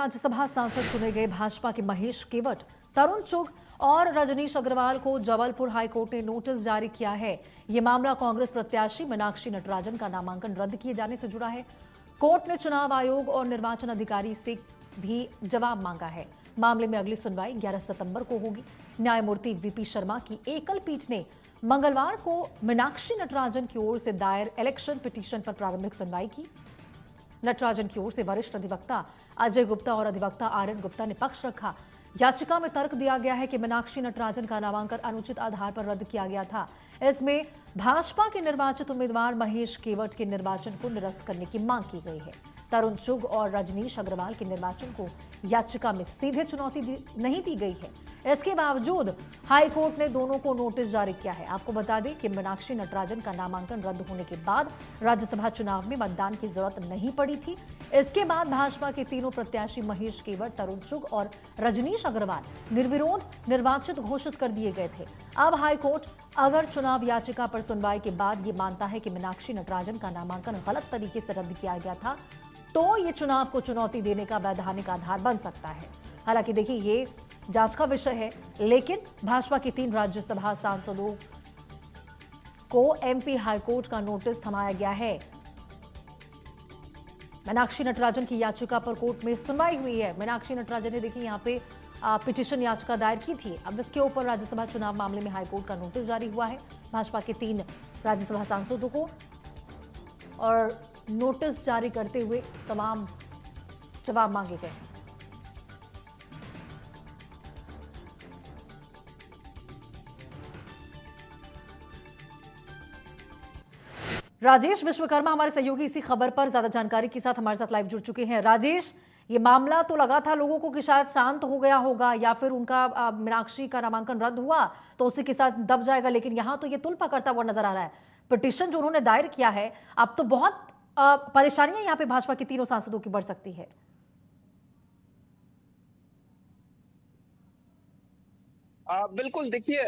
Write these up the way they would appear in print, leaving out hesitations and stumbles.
राज्यसभा सांसद चुने गए भाजपा के महेश केवट, तरुण चुग और रजनीश अग्रवाल को जबलपुर हाईकोर्ट ने नोटिस जारी किया है। ये मामला कांग्रेस प्रत्याशी मीनाक्षी नटराजन का नामांकन रद्द किए जाने से जुड़ा है। कोर्ट ने चुनाव आयोग और निर्वाचन अधिकारी से भी जवाब मांगा है। मामले में अगली सुनवाई 11 सितंबर को होगी। न्यायमूर्ति वीपी शर्मा की एकल पीठ ने मंगलवार को मीनाक्षी नटराजन की ओर से दायर इलेक्शन पिटीशन पर प्रारंभिक सुनवाई की। नटराजन की ओर से वरिष्ठ अधिवक्ता अजय गुप्ता और अधिवक्ता आर्यन गुप्ता ने पक्ष रखा। याचिका में तर्क दिया गया है कि मीनाक्षी नटराजन का नामांकन अनुचित आधार पर रद्द किया गया था। इसमें भाजपा के निर्वाचित उम्मीदवार महेश केवट के निर्वाचन को निरस्त करने की मांग की गई है। तरुण चुग और रजनीश अग्रवाल के निर्वाचन को याचिका में सीधे चुनौती नहीं दी गई है। इसके बावजूद हाईकोर्ट ने दोनों को नोटिस जारी किया है। आपको बता दें कि मीनाक्षी नटराजन का नामांकन रद्द होने के बाद राज्यसभा चुनाव में मतदान की जरूरत नहीं पड़ी थी। इसके बाद भाजपा के तीनों प्रत्याशी महेश केवट, तरुण चुग और रजनीश अग्रवाल निर्विरोध निर्वाचित घोषित कर दिए गए थे। अब हाईकोर्ट अगर चुनाव याचिका पर सुनवाई के बाद ये मानता है कि मीनाक्षी नटराजन का नामांकन गलत तरीके से रद्द किया गया था, तो ये चुनाव को चुनौती देने का वैधानिक आधार बन सकता है। हालांकि देखिए, ये जांच का विषय है, लेकिन भाजपा के 3 राज्यसभा सांसदों को एमपी हाईकोर्ट का नोटिस थमाया गया है। मीनाक्षी नटराजन की याचिका पर कोर्ट में सुनवाई हुई है। मीनाक्षी नटराजन ने देखिए यहाँ पे पिटीशन याचिका दायर की थी। अब इसके ऊपर राज्यसभा चुनाव मामले में हाईकोर्ट का नोटिस जारी हुआ है भाजपा के 3 राज्यसभा सांसदों को, और नोटिस जारी करते हुए तमाम जवाब मांगे गए हैं। राजेश विश्वकर्मा हमारे सहयोगी इसी खबर पर ज्यादा जानकारी के साथ हमारे साथ लाइव जुड़ चुके हैं। राजेश, ये मामला तो लगा था लोगों को कि शायद शांत हो गया होगा या फिर उनका मीनाक्षी का नामांकन रद्द हुआ तो उसी के साथ दब जाएगा, लेकिन यहाँ तो ये तुल पकड़ता हुआ नजर आ रहा है। पिटीशन जो उन्होंने दायर किया है, अब तो बहुत परेशानियां यहाँ पे भाजपा के तीनों सांसदों की बढ़ सकती है। बिल्कुल, देखिए,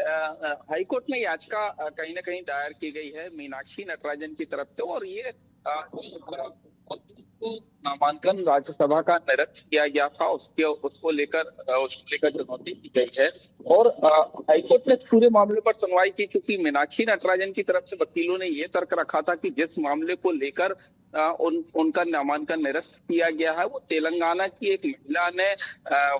हाईकोर्ट में याचिका कहीं ना कहीं दायर की गई है मीनाक्षी नटराजन की तरफ से, और ये नामांकन राज्यसभा का निरस्त किया गया था, उसको लेकर चुनौती दी गई है। और हाईकोर्ट ने पूरे मामले पर सुनवाई की, चूंकि मीनाक्षी नटराजन की तरफ से वकीलों ने ये तर्क रखा था कि जिस मामले को लेकर उनका नामांकन निरस्त किया गया है, वो तेलंगाना की एक महिला ने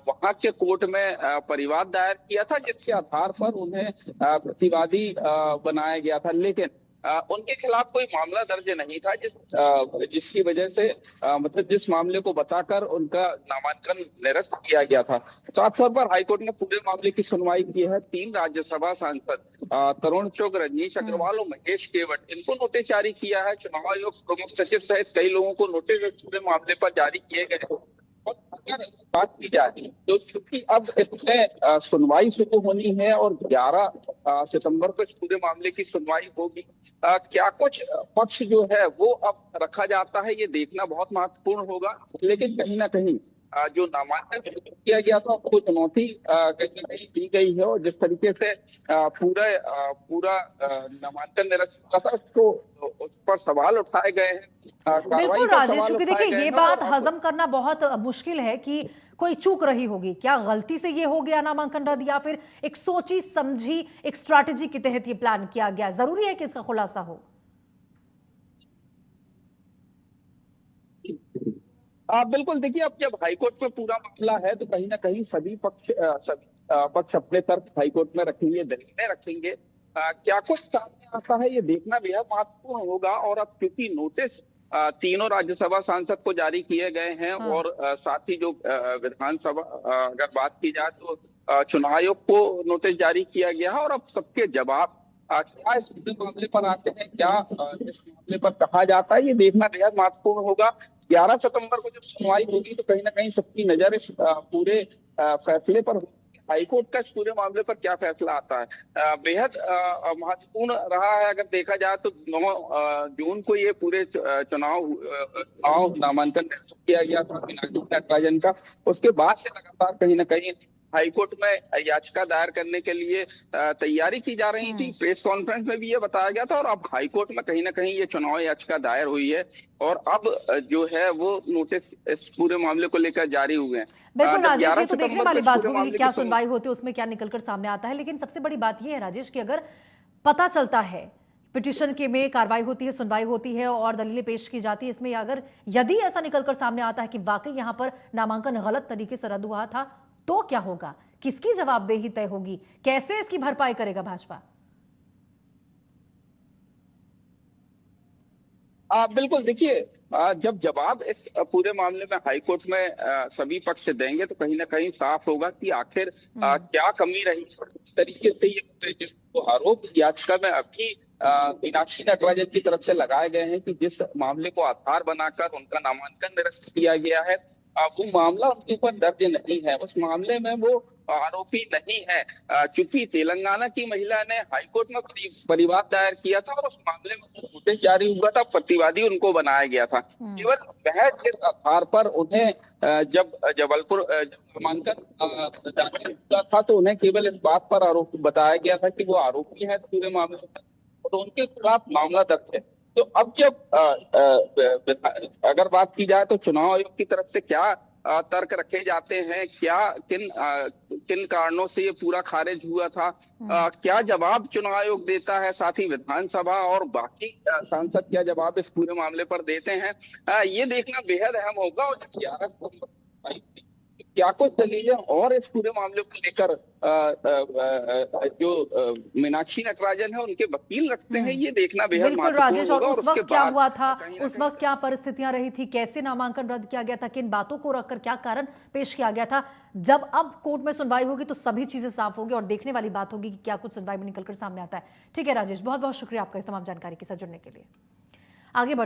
वहां के कोर्ट में परिवाद दायर किया था, जिसके आधार पर उन्हें प्रतिवादी बनाया गया था। लेकिन उनके खिलाफ कोई मामला दर्ज नहीं था, जिसकी वजह से मतलब जिस मामले को बताकर उनका नामांकन निरस्त किया गया था। साफ तौर पर हाईकोर्ट ने पूरे मामले की सुनवाई की है। 3 राज्यसभा सांसद तरुण चुग, रजनीश अग्रवाल और महेश केवट, इनको नोटिस जारी किया है। चुनाव आयोग प्रमुख सचिव सहित कई लोगों को नोटिस पूरे मामले पर जारी किए गए हैं। और अगर बात की जाए तो क्योंकि अब इसमें सुनवाई शुरू होनी है और 11 सितंबर को इस पूरे मामले की सुनवाई होगी, क्या कुछ पक्ष जो है वो अब रखा जाता है, ये देखना बहुत महत्वपूर्ण होगा। लेकिन कहीं ना कहीं जो नामांकन किया गया था उसको चुनौती कहीं ना कहीं दी गई है, और जिस तरीके से पूरा नामांकन निरस्त हुआ था उसको उस पर सवाल उठाए गए हैं। बिल्कुल राजेश, क्योंकि देखिए ये बात हजम करना बहुत मुश्किल है कि कोई चूक रही होगी। क्या गलती से ये हो गया नामांकन रद्द, या फिर एक सोची समझी एक स्ट्रैटेजी के तहत ये प्लान किया गया? जरूरी है कि इसका खुलासा हो। बिल्कुल, देखिए, अब जब हाईकोर्ट में पूरा मामला है तो कहीं ना कहीं सभी पक्ष अपने तर्क हाईकोर्ट में रखेंगे, दलीलें में रखेंगे। क्या कुछ सामने आता है ये देखना बेहद महत्वपूर्ण होगा। और अब क्योंकि नोटिस तीनों राज्यसभा सांसद को जारी किए गए हैं, और साथ ही जो विधानसभा अगर बात की जाए तो चुनाव आयोग को नोटिस जारी किया गया है, और अब सबके जवाब क्या इस मामले पर आते हैं, क्या इस मामले पर कहा जाता है, ये देखना बेहद महत्वपूर्ण होगा। 11 सितंबर को जब सुनवाई होगी तो कहीं ना कहीं सबकी नजर इस पूरे फैसले पर होगी। हाईकोर्ट का इस पूरे मामले पर क्या फैसला आता है, बेहद महत्वपूर्ण रहा है। अगर देखा जाए तो 9 जून को ये पूरे चुनाव नामांकन किया गया था मीनाक्षी नटराजन का। उसके बाद से लगातार कहीं ना कहीं हाईकोर्ट में याचिका दायर करने के लिए तैयारी की जा रही थी। प्रेस कॉन्फ्रेंस में भी ये बताया गया था और अब हाईकोर्ट में कहीं ना कहीं ये चुनाव याचिका दायर हुई है और अब जो है वो नोटिस इस पूरे मामले को लेकर जारी हुए हैं। बिल्कुल जब राजेश, 11 ये तो देखने सितंबर को वाली इस बात पूरे होगी मामले क्या की सुनवाई होती है, उसमें क्या निकलकर सामने आता है। लेकिन सबसे बड़ी बात यह है राजेश कि अगर पता चलता है पिटीशन के में कार्रवाई होती है, सुनवाई होती है और दलीलें पेश की जाती है, इसमें अगर यदि ऐसा निकलकर सामने आता है कि वाकई यहां पर नामांकन गलत तरीके से रद्द हुआ था, तो क्या होगा? किसकी जवाबदेही तय होगी? कैसे इसकी भरपाई करेगा भाजपा? बिल्कुल देखिए, जब जवाब इस पूरे मामले में हाईकोर्ट में सभी पक्ष देंगे तो कहीं ना कहीं साफ होगा कि आखिर क्या कमी रही। किस तरीके से ये जो आरोप याचिका में अभी मीनाक्षी नटराजन की तरफ से लगाए गए हैं कि जिस मामले को आधार बनाकर उनका नामांकन निरस्त किया गया है, वो मामला उनके ऊपर दर्ज नहीं है, उस मामले में वो आरोपी नहीं है। चूंकि तेलंगाना की महिला ने हाईकोर्ट में परिवाद दायर किया था और उस मामले में नोटिस जारी हुआ था, प्रतिवादी उनको बनाया गया था। केवल वह जिस आधार पर उन्हें जब जबलपुर नामांकन दाखिल हुआ था तो उन्हें केवल इस बात पर आरोप बताया गया था कि वो आरोपी है पूरे मामले में और उनके खिलाफ मामला दर्ज है। तो अब जब अगर बात की जाए तो चुनाव आयोग की तरफ से क्या तर्क रखे जाते हैं, क्या किन कारणों से ये पूरा खारिज हुआ था, क्या जवाब चुनाव आयोग देता है, साथ ही विधानसभा और बाकी सांसद क्या जवाब इस पूरे मामले पर देते हैं, ये देखना बेहद अहम होगा। और 11 सितंबर क्या कुछ दलीलें और इस पूरे मामले को लेकर जो मीनाक्षी नटराजन है उनके वकील रखते हैं, ये देखना बेहद बिल्कुल राजेश, और महत्वपूर्ण होगा। उस वक्त क्या हुआ था, उस वक्त क्या परिस्थितियां रही थी, कैसे नामांकन रद्द किया गया था, किन बातों को रखकर क्या कारण पेश किया गया था, जब अब कोर्ट में सुनवाई होगी तो सभी चीजें साफ होगी और देखने वाली बात होगी कि क्या कुछ सुनवाई में निकलकर सामने आता है। ठीक है राजेश, बहुत बहुत शुक्रिया आपका इस तमाम जानकारी के साथ जुड़ने के लिए। आगे